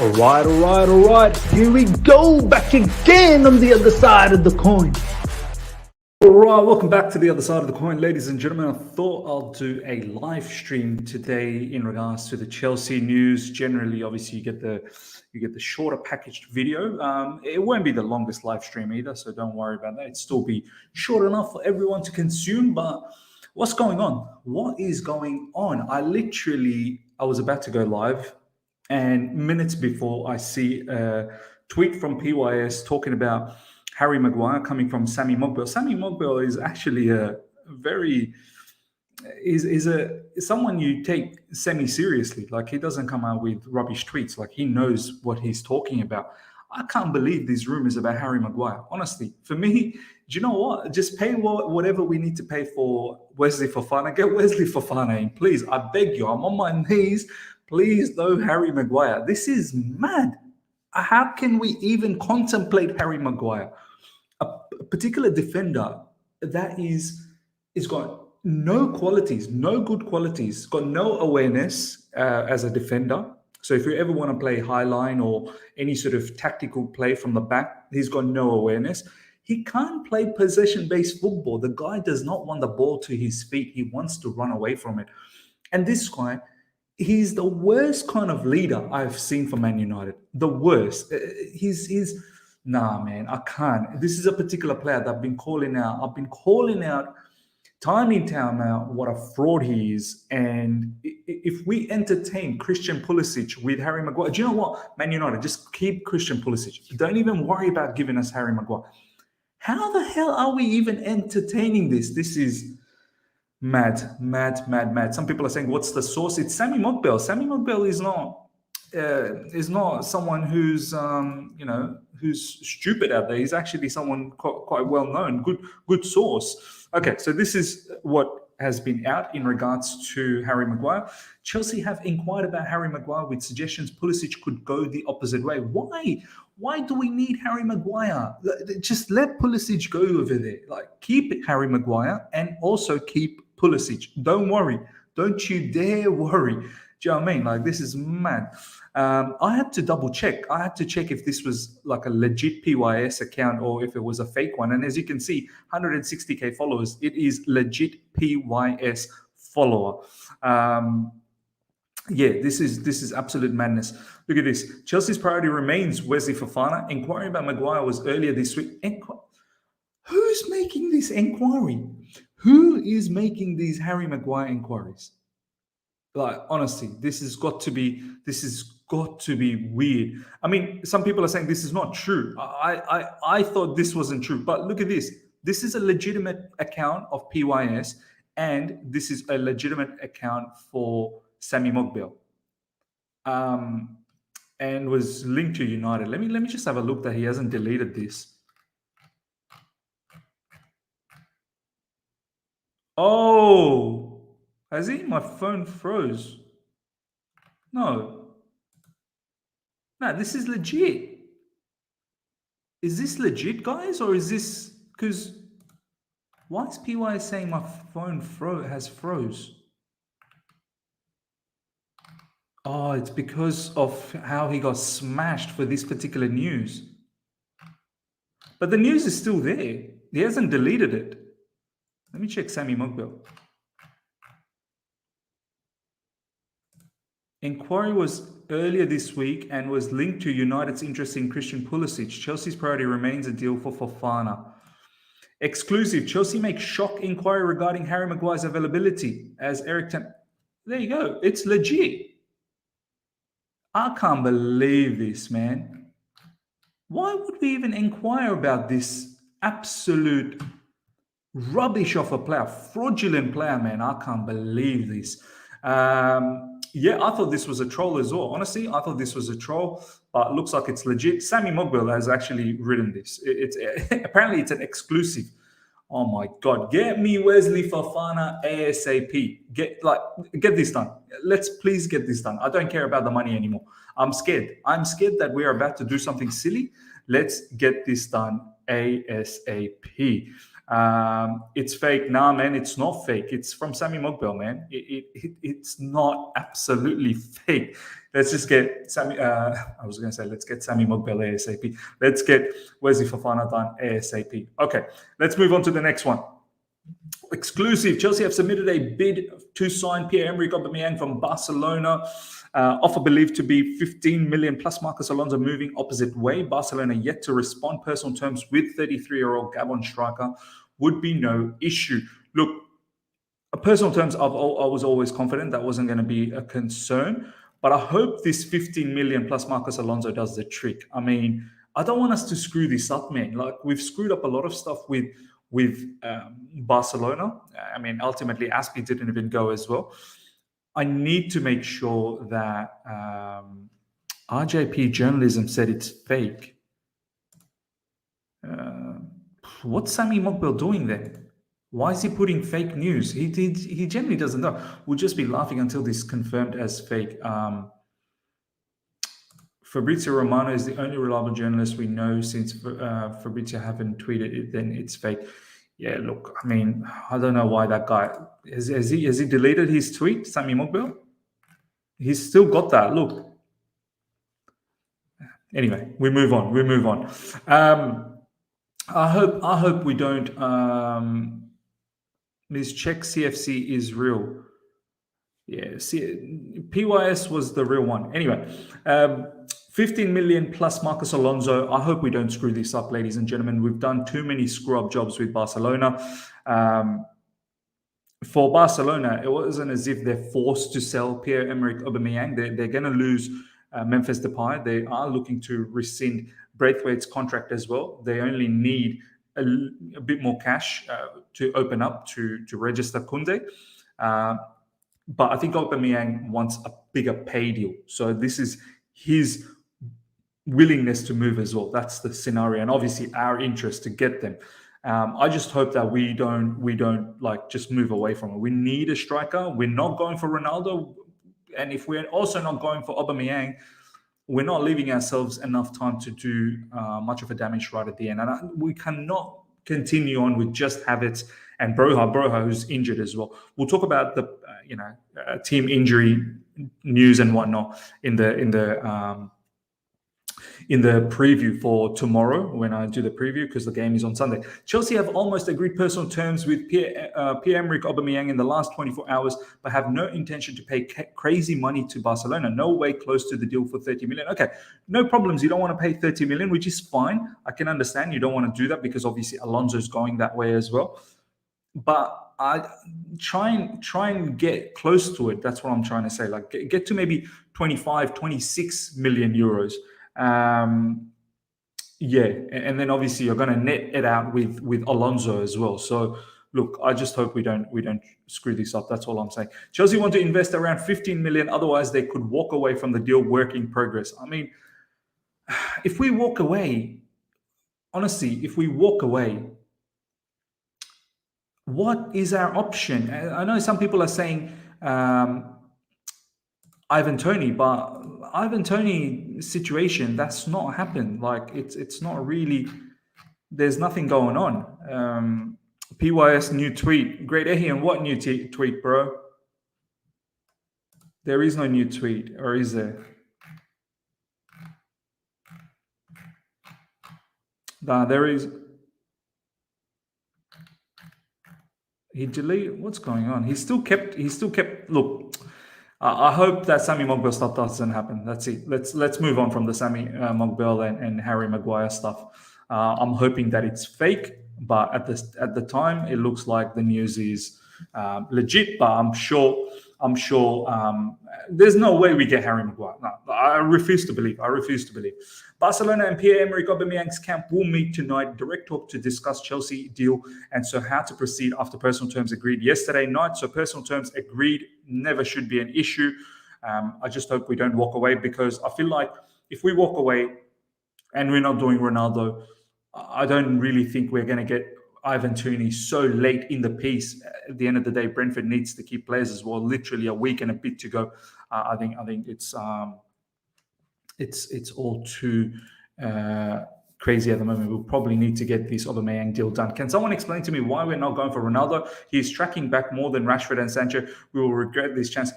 All right. Here we go, back again on the other side of the coin. All right, welcome back to the other side of the coin, ladies and gentlemen. I thought I'll do a live stream today in regards to the Chelsea news. Generally, obviously, you get the shorter packaged video. It won't be the longest live stream either, so don't worry about that. It'll still be short enough for everyone to consume. But what's going on? What is going on? I was about to go live, and minutes before, I see a tweet from PYS talking about Harry Maguire coming from Sammy Mogbil. Sammy Mogbil is actually someone you take semi-seriously. Like, he doesn't come out with rubbish tweets. Like, he knows what he's talking about. I can't believe these rumors about Harry Maguire. Honestly, for me, do you know what? Just pay whatever we need to pay for Wesley Fofana. Get Wesley Fofana in, please. I beg you. I'm on my knees. Please, no Harry Maguire. This is mad. How can we even contemplate Harry Maguire? A particular defender that is got no qualities, no good qualities, got no awareness as a defender. So if you ever want to play high line or any sort of tactical play from the back, he's got no awareness. He can't play possession-based football. The guy does not want the ball to his feet. He wants to run away from it. And this guy, he's the worst kind of leader I've seen for Man United. The worst. Nah, man, I can't. This is a particular player that I've been calling out. I've been calling out time in, time out what a fraud he is. And if we entertain Christian Pulisic with Harry Maguire, do you know what? Man United, just keep Christian Pulisic. Don't even worry about giving us Harry Maguire. How the hell are we even entertaining this? This is mad. Some people are saying, what's the source? It's Sammy Mogbil. Sammy Mogbil is not someone who's who's stupid out there. He's actually someone quite well known, good source. Okay, so this is what has been out in regards to Harry Maguire. Chelsea have inquired about Harry Maguire with suggestions Pulisic could go the opposite way. Why do we need Harry Maguire? Just let Pulisic go over there. Like, keep Harry Maguire and also keep Pulisic. Don't worry. Don't you dare worry. Do you know what I mean? Like, this is mad. I had to double check. I had to check if this was like a legit PYS account or if it was a fake one. And as you can see, 160K followers. It is legit PYS follower. This is absolute madness. Look at this. Chelsea's priority remains Wesley Fofana. Inquiry about Maguire was earlier this week. Who's making this inquiry? Who is making these Harry Maguire inquiries? Like, honestly, this has got to be weird. I mean, some people are saying this is not true. I thought this wasn't true, but look at this. This is a legitimate account of PYS, and this is a legitimate account for Sammy Mogbil, and was linked to United. Let me just have a look that he hasn't deleted this. Oh. Has he? My phone froze. No, this is legit. Is this legit, guys? Or is this... Because why is PY saying my phone has froze? Oh, it's because of how he got smashed for this particular news. But the news is still there. He hasn't deleted it. Let me check Sammy Mogbil. Inquiry was earlier this week and was linked to United's interest in Christian Pulisic. Chelsea's priority remains a deal for Fofana. Exclusive. Chelsea makes shock inquiry regarding Harry Maguire's availability as Eric There you go. It's legit. I can't believe this, man. Why would we even inquire about this absolute rubbish of a player, fraudulent player, man? I can't believe this. I thought this was a troll as well. Honestly, I thought this was a troll, but it looks like it's legit. Sammy Mogbil has actually written this. It's apparently it's an exclusive. Oh my God! Get me Wesley Fofana ASAP. Get this done. Let's please get this done. I don't care about the money anymore. I'm scared. I'm scared that we're about to do something silly. Let's get this done ASAP. It's fake. Nah, man, it's not fake. It's from Sammy Mogbel, man. It's not absolutely fake. Let's just get Sammy. I was going to say, let's get Sammy Mogbel ASAP. Let's get Wesley Fofana done ASAP. Okay, let's move on to the next one. Exclusive. Chelsea have submitted a bid to sign Pierre-Emerick Aubameyang from Barcelona. Offer believed to be 15 million plus Marcos Alonso moving opposite way. Barcelona yet to respond. Personal terms with 33-year-old Gabon striker would be no issue. Look, personal terms, I was always confident that wasn't going to be a concern. But I hope this 15 million plus Marcos Alonso does the trick. I mean, I don't want us to screw this up, man. Like, we've screwed up a lot of stuff with Barcelona. I mean, ultimately, Aspi didn't even go as well. I need to make sure that RJP Journalism said it's fake. What's Sammy Mogbel doing then? Why is he putting fake news? He generally doesn't know. We'll just be laughing until this is confirmed as fake. Fabrizio Romano is the only reliable journalist we know. Since Fabrizio haven't tweeted it, then it's fake. Yeah, look, I mean, I don't know why that guy has he deleted his tweet, Sammy Mogbel? He's still got that. Look. Anyway, we move on. I hope we don't. This Czech CFC is real. Yeah, PYS was the real one. Anyway, 15 million plus Marcos Alonso. I hope we don't screw this up, ladies and gentlemen. We've done too many screw-up jobs with Barcelona. For Barcelona, it wasn't as if they're forced to sell Pierre-Emerick Aubameyang. They're going to lose Memphis Depay. They are looking to rescind Braithwaite's contract as well. They only need a bit more cash to open up to register Koundé. But I think Aubameyang wants a bigger pay deal. So this is his willingness to move as well. That's the scenario, and obviously our interest to get them. I just hope that we don't like just move away from it. We need a striker. We're not going for Ronaldo, and if we're also not going for Aubameyang, we're not leaving ourselves enough time to do much of a damage right at the end. And we cannot continue on with just Havertz and Broja, who's injured as well. We'll talk about the team injury news and whatnot in the preview for tomorrow when I do the preview, because the game is on Sunday. Chelsea have almost agreed personal terms with Pierre-Emerick Aubameyang in the last 24 hours, but have no intention to pay crazy money to Barcelona. No way close to the deal for 30 million. Okay, no problems. You don't want to pay 30 million, which is fine. I can understand you don't want to do that because obviously Alonso's going that way as well. But I try and get close to it. That's what I'm trying to say. Like get to maybe 25, 26 million euros. Yeah, and then obviously you're going to net it out with Alonso as well. So look, I just hope we don't screw this up. That's all I'm saying. Chelsea want to invest around 15 million, otherwise they could walk away from the deal. Work in progress. I mean, if we walk away, honestly, what is our option? I know some people are saying Ivan Toney, but Ivan Toney situation, that's not happened. Like it's not really. There's nothing going on. PYS new tweet. Great Ehian, what new tweet, bro? There is no new tweet, or is there? Nah, there is. He deleted. What's going on? He still kept. Look, I hope that Sammy Mogbel stuff doesn't happen. That's it. Let's move on from the Sammy Mogbel and Harry Maguire stuff. I'm hoping that it's fake, but at the time, it looks like the news is legit. But I'm sure there's no way we get Harry Maguire. No, I refuse to believe. Barcelona and Pierre-Emerick Aubameyang's camp will meet tonight. Direct talk to discuss Chelsea deal and so how to proceed after personal terms agreed yesterday night. So personal terms agreed never should be an issue. I just hope we don't walk away, because I feel like if we walk away and we're not doing Ronaldo, I don't really think we're going to get Ivan Toney so late in the piece. At the end of the day, Brentford needs to keep players as well. Literally a week and a bit to go. I think it's all too crazy at the moment. We'll probably need to get this Aubameyang deal done. Can someone explain to me why we're not going for Ronaldo? He's tracking back more than Rashford and Sancho. We will regret this chance.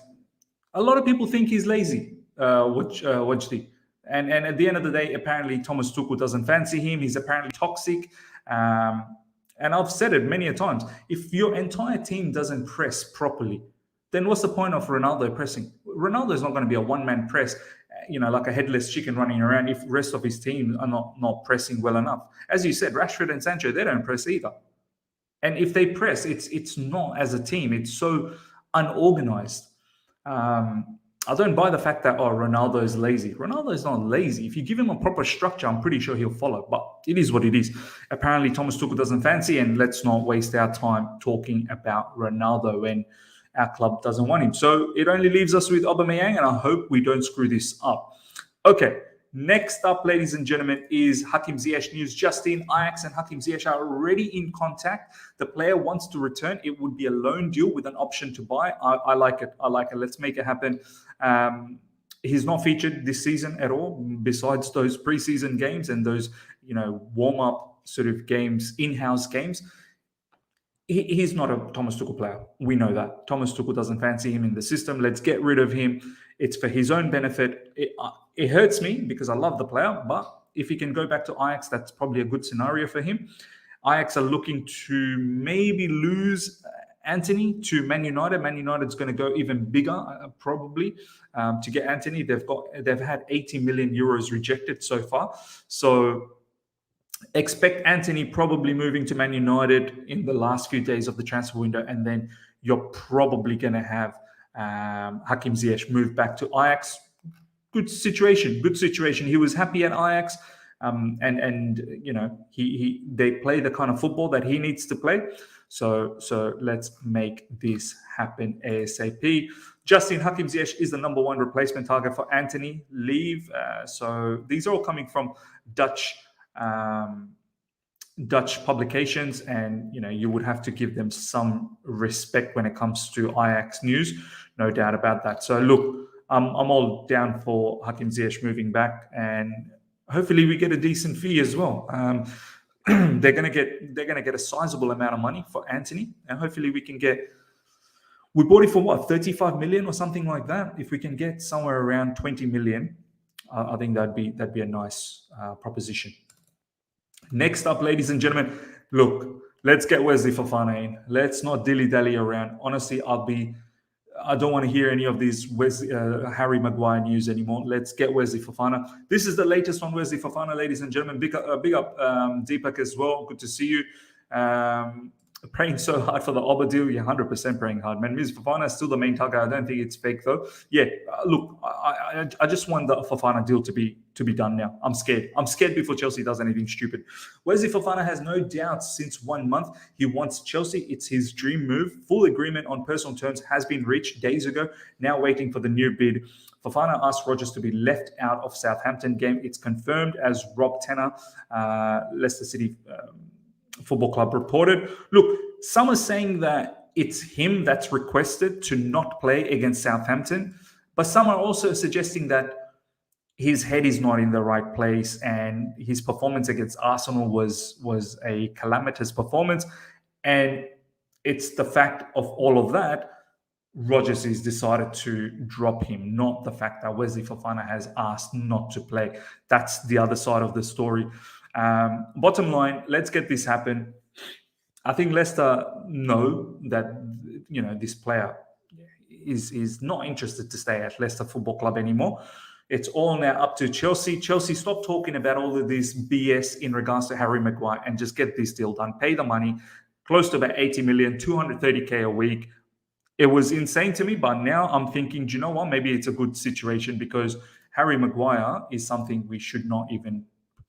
A lot of people think he's lazy, Wajdi. And at the end of the day, apparently Thomas Tuchel doesn't fancy him. He's apparently toxic. And I've said it many a times. If your entire team doesn't press properly, then what's the point of Ronaldo pressing? Ronaldo is not going to be a one-man press, like a headless chicken running around if the rest of his team are not pressing well enough. As you said, Rashford and Sancho, they don't press either. And if they press, it's not as a team. It's so unorganized. I don't buy the fact that, Ronaldo is lazy. Ronaldo is not lazy. If you give him a proper structure, I'm pretty sure he'll follow. But it is what it is. Apparently, Thomas Tuchel doesn't fancy, and let's not waste our time talking about Ronaldo when our club doesn't want him. So it only leaves us with Aubameyang, and I hope we don't screw this up. Okay, next up, ladies and gentlemen, is Hakim Ziyech news. Just in, Ajax and Hakim Ziyech are already in contact. The player wants to return. It would be a loan deal with an option to buy. I like it. Let's make it happen. He's not featured this season at all, besides those preseason games and those, warm-up sort of games, in-house games. He's not a Thomas Tuchel player. We know that. Thomas Tuchel doesn't fancy him in the system. Let's get rid of him. It's for his own benefit. It hurts me because I love the player, but if he can go back to Ajax, that's probably a good scenario for him. Ajax are looking to maybe lose Anthony to Man United. Man United's going to go even bigger, probably, to get Anthony. They've had 80 million euros rejected so far. So expect Anthony probably moving to Man United in the last few days of the transfer window, and then you're probably going to have Hakim Ziyech move back to Ajax. Good situation. He was happy at Ajax, and they play the kind of football that he needs to play. So let's make this happen ASAP. Justin, Hakim Ziyech is the number one replacement target for Anthony. Leave. So these are all coming from Dutch publications, and you would have to give them some respect when it comes to Ajax news, no doubt about that. So look, I'm all down for Hakim Ziyech moving back, and hopefully we get a decent fee as well. They're gonna get a sizable amount of money for Anthony, and hopefully we can get. We bought it for what, 35 million or something like that. If we can get somewhere around 20 million, I think that'd be a nice proposition. Next up, ladies and gentlemen, look, let's get Wesley Fofana in. Let's not dilly-dally around. Honestly, I don't want to hear any of these Harry Maguire news anymore. Let's get Wesley Fofana. This is the latest on Wesley Fofana, ladies and gentlemen. Big up Deepak as well. Good to see you. Praying so hard for the Oba deal. Yeah, 100% praying hard, man. Ms. Fofana is still the main target. I don't think it's fake though. Yeah, look, I just want the Fofana deal to be done now. I'm scared before Chelsea does anything stupid. Wesley Fofana has no doubts since 1 month. He wants Chelsea. It's his dream move. Full agreement on personal terms has been reached days ago. Now waiting for the new bid. Fofana asked Rodgers to be left out of Southampton game. It's confirmed, as Rob Tanner, Leicester City Football Club reported. Look, some are saying that it's him that's requested to not play against Southampton, but some are also suggesting that his head is not in the right place, and his performance against Arsenal was a calamitous performance. And it's the fact of all of that, Rodgers has decided to drop him, not the fact that Wesley Fofana has asked not to play. That's the other side of the story. Bottom line, let's get this happen. I think Leicester know that this player is not interested to stay at Leicester Football Club anymore. It's all now up to Chelsea. Chelsea, stop talking about all of this BS in regards to Harry Maguire and just get this deal done. Pay the money, close to about 80 million, 230K a week. It was insane to me, but now I'm thinking, do you know what? Maybe it's a good situation, because Harry Maguire is something we should not even.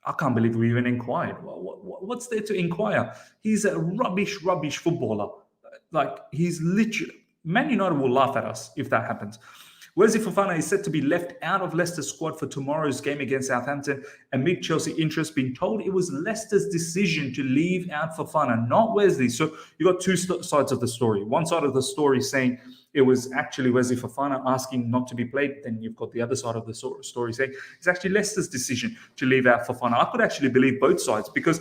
I can't believe we even inquired. What's there to inquire? He's a rubbish footballer. Like, he's literally. Man United will laugh at us if that happens. Wesley Fofana is set to be left out of Leicester's squad for tomorrow's game against Southampton amid Chelsea interest. Being told it was Leicester's decision to leave out Fofana, not Wesley. So you got two sides of the story. One side of the story saying it was actually Wesley Fofana asking not to be played, then you've got the other side of the story saying it's actually Leicester's decision to leave out Fofana. I could actually believe both sides because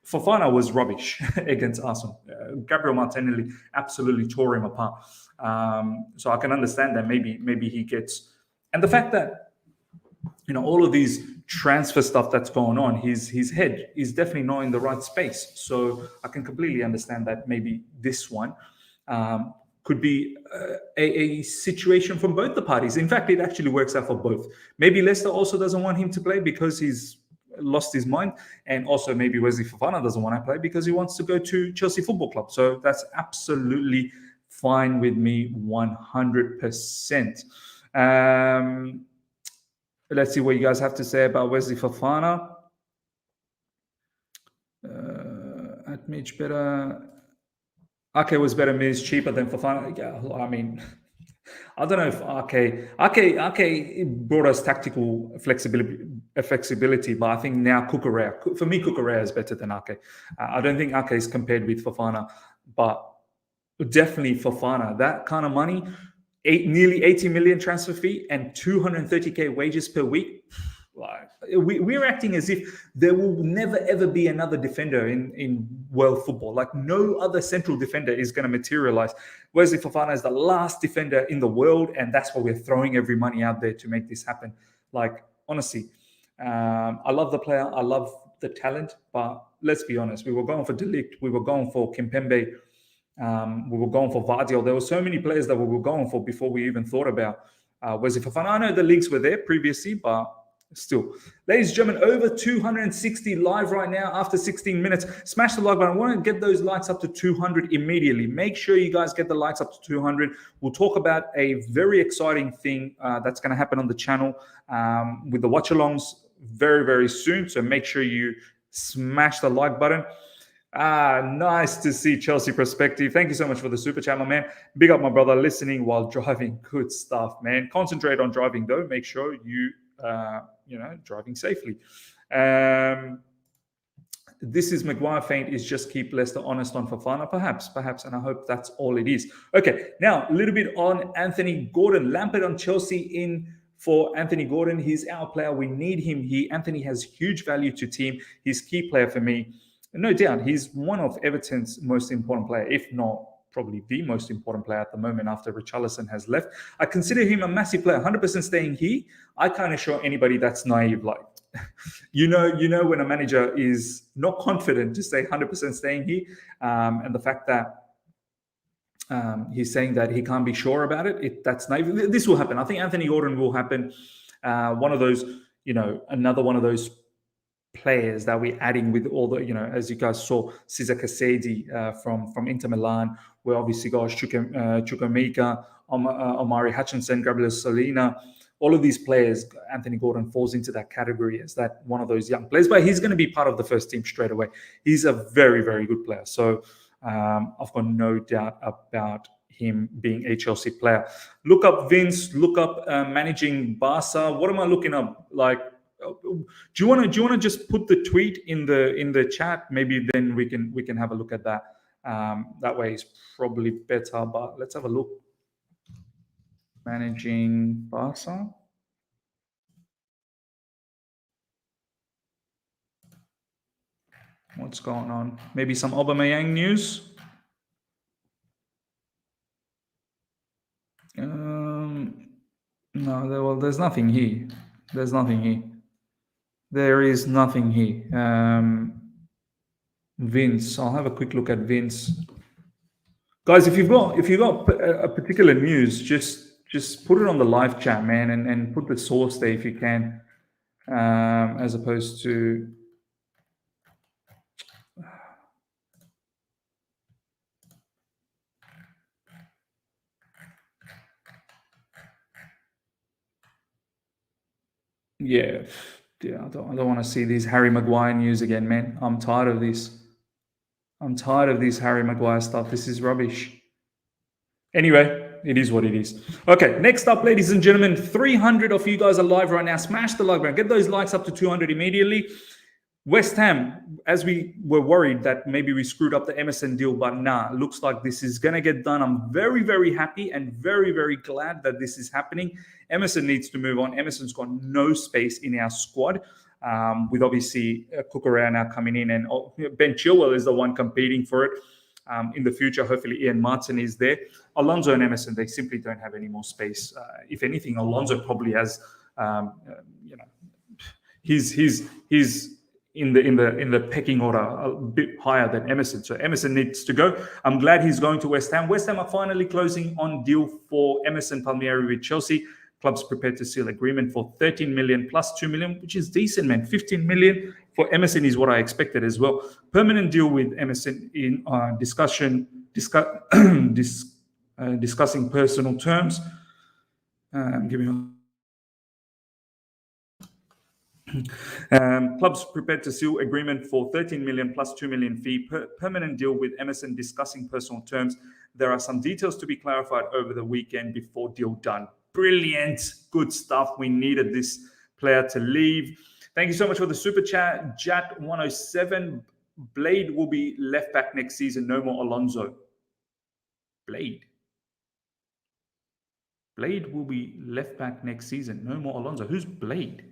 Fofana was rubbish against Arsenal. Gabriel Martinelli absolutely tore him apart. So I can understand that maybe he gets, and the fact that all of these transfer stuff that's going on, his head is definitely not in the right space. So I can completely understand that maybe this one could be a situation from both the parties. In fact, it actually works out for both. Maybe Leicester also doesn't want him to play because he's lost his mind, and also maybe Wesley Fofana doesn't want to play because he wants to go to Chelsea Football Club. So that's absolutely fine with me, 100%. Let's see what you guys have to say about Wesley Fofana. At Mitch better. Ake was better, Miz cheaper than Fofana. Yeah, I mean, I don't know if Ake brought us tactical flexibility, but I think now Cucurella, for me, Cucurella is better than Ake. I don't think Ake is compared with Fofana, but definitely Fofana. That kind of money, nearly 80 million transfer fee and 230k wages per week. Like we're acting as if there will never ever be another defender in world football. Like no other central defender is going to materialize. Wesley Fofana is the last defender in the world, and that's why we're throwing every money out there to make this happen. Like honestly, I love the player, I love the talent, but let's be honest, we were going for De Ligt, we were going for Kimpembe, we were going for Vardiol. There were so many players that we were going for before we even thought about Wesley Fofana. I know the leagues were there previously, but still. Ladies and gentlemen, over 260 live right now after 16 minutes. Smash the like button. I want to get those likes up to 200 immediately. Make sure you guys get the likes up to 200. We'll talk about a very exciting thing that's going to happen on the channel with the watch-alongs very, very soon. So make sure you smash the like button. Nice to see Chelsea perspective. Thank you so much for the super chat, my man. Big up my brother, listening while driving. Good stuff, man. Concentrate on driving though. Make sure you driving safely. This is Maguire feint is just keep Leicester honest on Fofana, perhaps, and I hope that's all it is. Okay, now a little bit on Anthony Gordon. Lampard on Chelsea in for Anthony Gordon. He's our player. We need him here. Anthony has huge value to team. He's key player for me. No doubt, he's one of Everton's most important player, if not probably the most important player at the moment after Richarlison has left. I consider him a massive player, 100% staying here. I can't assure anybody that's naive. Like, you know when a manager is not confident to say 100% staying here, and the fact that he's saying that he can't be sure about it, that's naive. This will happen. I think Anthony Gordon will happen. One of those, another one of those players that we're adding with all the, as you guys saw, Cesar Casedi from Inter Milan. We obviously got Chukwuemeka, Omari Hutchinson, Gabriel Solina. All of these players, Anthony Gordon falls into that category as that one of those young players, but he's going to be part of the first team straight away. He's a very, very good player. So I've got no doubt about him being a Chelsea player. Look up Vince, look up managing Barca. What am I looking up? Like, do you want to just put the tweet in the chat? Maybe then we can have a look at that. That way is probably better. But let's have a look. Managing Barca. What's going on? Maybe some Aubameyang news. No, there's nothing here. There's nothing here. There is nothing here. Vince, I'll have a quick look at Vince. Guys, if you've got a particular news, just put it on the live chat, man, and put the source there if you can, as opposed to. Yeah, I don't want to see these Harry Maguire news again, man. I'm tired of this. I'm tired of this Harry Maguire stuff. This is rubbish. Anyway, it is what it is. Okay, next up, ladies and gentlemen, 300 of you guys are live right now. Smash the like button. Get those likes up to 200 immediately. West Ham, as we were worried that maybe we screwed up the Emerson deal, but nah, looks like this is going to get done. I'm very, very happy and very, very glad that this is happening. Emerson needs to move on. Emerson's got no space in our squad, with obviously Cucurella now coming in, and Ben Chilwell is the one competing for it. In the future, hopefully Ian Martin is there. Alonso and Emerson, they simply don't have any more space. If anything, Alonso probably has, he's in the pecking order a bit higher than Emerson. So Emerson needs to go. I'm glad he's going to West Ham. West Ham are finally closing on deal for Emerson Palmieri with Chelsea. Club's prepared to seal agreement for 13 million plus 2 million, which is decent, man. 15 million for Emerson is what I expected as well. Permanent deal with Emerson in discussing personal terms. Clubs prepared to seal agreement for 13 million plus 2 million fee. Permanent deal with Emerson discussing personal terms. There are some details to be clarified over the weekend before deal done. Brilliant. Good stuff. We needed this player to leave. Thank you so much for the super chat. Jat107. Blade will be left back next season. No more Alonso. Blade will be left back next season. No more Alonso. Who's Blade?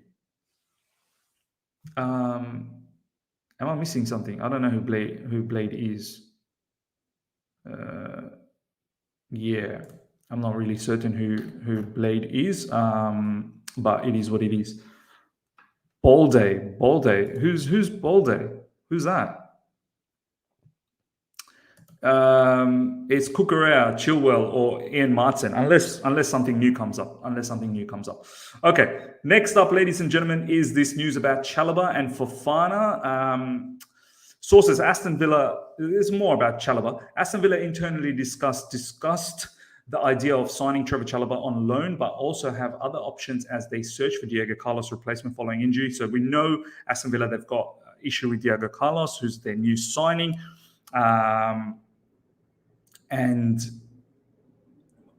Am I missing something? I don't know who Blade is. Yeah, I'm not really certain who Blade is, but it is what it is. Balde. Who's Balde? Who's that? It's Cucurella, Chilwell, or Ian Martin, unless something new comes up. Okay, next up, ladies and gentlemen, is this news about Chalobah and Fofana. Sources: Aston Villa. There's more about Chalobah. Aston Villa internally discussed the idea of signing Trevor Chalobah on loan, but also have other options as they search for Diego Carlos' replacement following injury. So we know Aston Villa, they've got issue with Diego Carlos, who's their new signing. And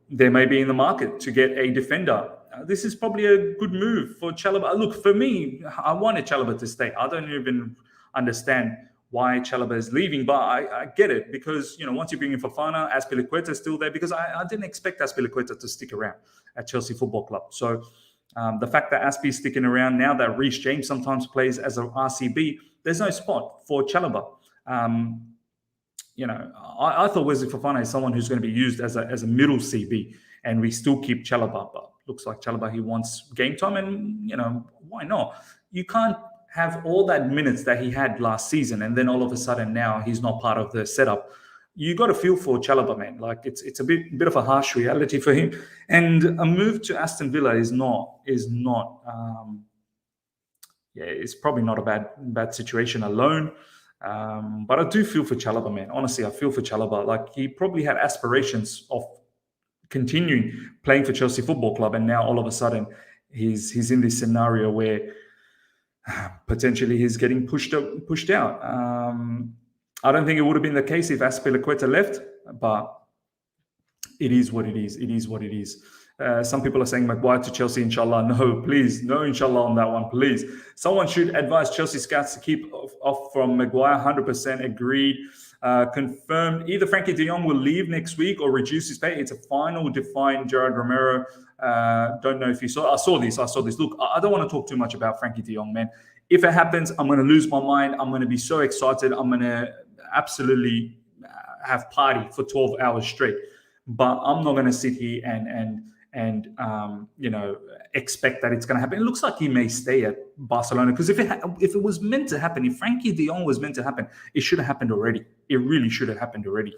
they may be in the market to get a defender. This is probably a good move for Chalobah. Look, for me, I wanted Chalobah to stay. I don't even understand why Chalobah is leaving, but I get it, because once you bring in Fofana, Azpilicueta is still there, because I didn't expect Azpilicueta to stick around at Chelsea Football Club. So the fact that Azpi is sticking around now, that Reece James sometimes plays as an RCB, there's no spot for Chalobah. I thought Wesley Fofana is someone who's going to be used as a middle CB, and we still keep Chalobah. But looks like Chalobah, he wants game time, and why not? You can't have all that minutes that he had last season, and then all of a sudden now he's not part of the setup. You got to feel for Chalobah, man. Like it's a bit of a harsh reality for him, and a move to Aston Villa is not. It's probably not a bad situation alone. But I do feel for Chalobah, man. Honestly, I feel for Chalobah. Like, he probably had aspirations of continuing playing for Chelsea Football Club, and now all of a sudden he's in this scenario where potentially he's getting pushed out. I don't think it would have been the case if Azpilicueta left, but it is what it is. It is what it is. Some people are saying Maguire to Chelsea, inshallah. No, please. No, inshallah on that one, please. Someone should advise Chelsea scouts to keep off from Maguire. 100% agreed. Confirmed. Either Frankie de Jong will leave next week or reduce his pay. It's a final define Gerard Romero. Don't know if you saw. I saw this. Look, I don't want to talk too much about Frankie de Jong, man. If it happens, I'm going to lose my mind. I'm going to be so excited. I'm going to absolutely have party for 12 hours straight. But I'm not going to sit here and expect that it's going to happen. It looks like he may stay at Barcelona, because if it was meant to happen, if Frankie de Jong was meant to happen, it should have happened already. It really should have happened already.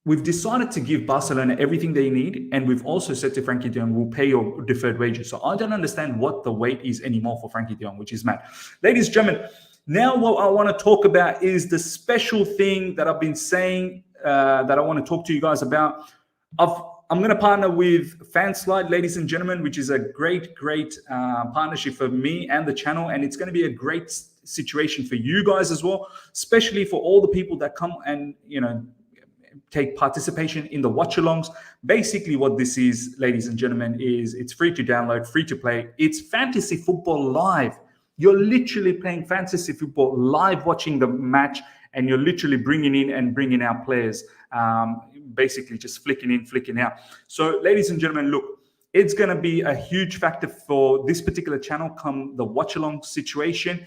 We've decided to give Barcelona everything they need, and we've also said to Frankie de Jong, we'll pay your deferred wages. So I don't understand what the wait is anymore for Frankie de Jong, which is mad. Ladies and gentlemen, now what I want to talk about is the special thing that I've been saying that I want to talk to you guys about. I'm going to partner with Fanslide, ladies and gentlemen, which is a great partnership for me and the channel. And it's going to be a great situation for you guys as well, especially for all the people that come and, take participation in the watch-alongs. Basically what this is, ladies and gentlemen, is it's free to download, free to play. It's fantasy football live. You're literally playing fantasy football live, watching the match, and you're literally bringing in and bringing out players, basically just flicking in, flicking out. So ladies and gentlemen, look, it's going to be a huge factor for this particular channel come the watch-along situation.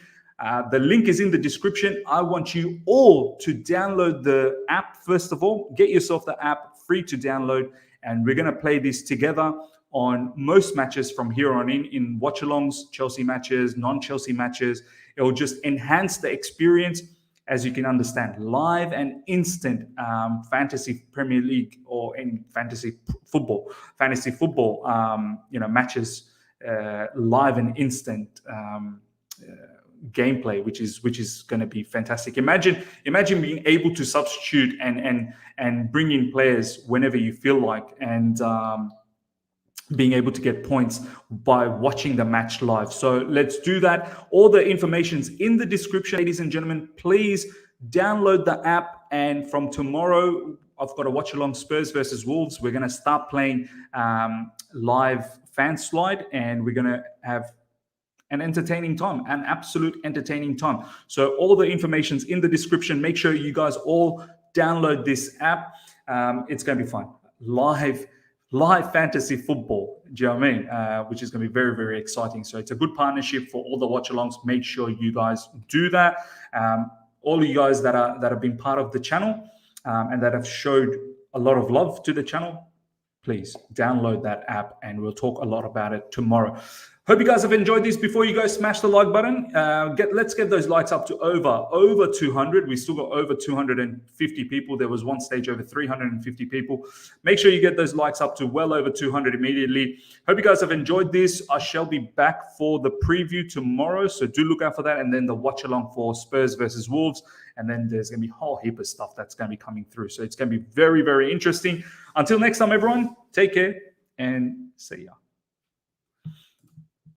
The link is in the description. I want you all to download the app. First of all, get yourself the app, free to download, and we're going to play this together on most matches from here on in watch-alongs, Chelsea matches, non-Chelsea matches. It will just enhance the experience, as you can understand, live and instant fantasy Premier League or in fantasy football, matches, live and instant gameplay, which is going to be fantastic. Imagine being able to substitute and bring in players whenever you feel like, and being able to get points by watching the match live. So let's do that. All the information's in the description, ladies and gentlemen. Please download the app, and from tomorrow I've got a watch along Spurs versus Wolves. We're going to start playing live Fanslide, and we're going to have an entertaining time, an absolute entertaining time. So all the information's in the description. Make sure you guys all download this app. It's going to be fun. Live fantasy football, do you know what I mean? Which is going to be very, very exciting. So it's a good partnership for all the watch-alongs. Make sure you guys do that. All of you guys that have been part of the channel and that have showed a lot of love to the channel, please download that app, and we'll talk a lot about it tomorrow. Hope you guys have enjoyed this. Before you go, smash the like button. Let's get those likes up to over 200. We still got over 250 people. There was one stage over 350 people. Make sure you get those likes up to well over 200 immediately. Hope you guys have enjoyed this. I shall be back for the preview tomorrow, so do look out for that. And then the watch along for Spurs versus Wolves. And then there's going to be a whole heap of stuff that's going to be coming through. So it's going to be very, very interesting. Until next time, everyone, take care and see ya.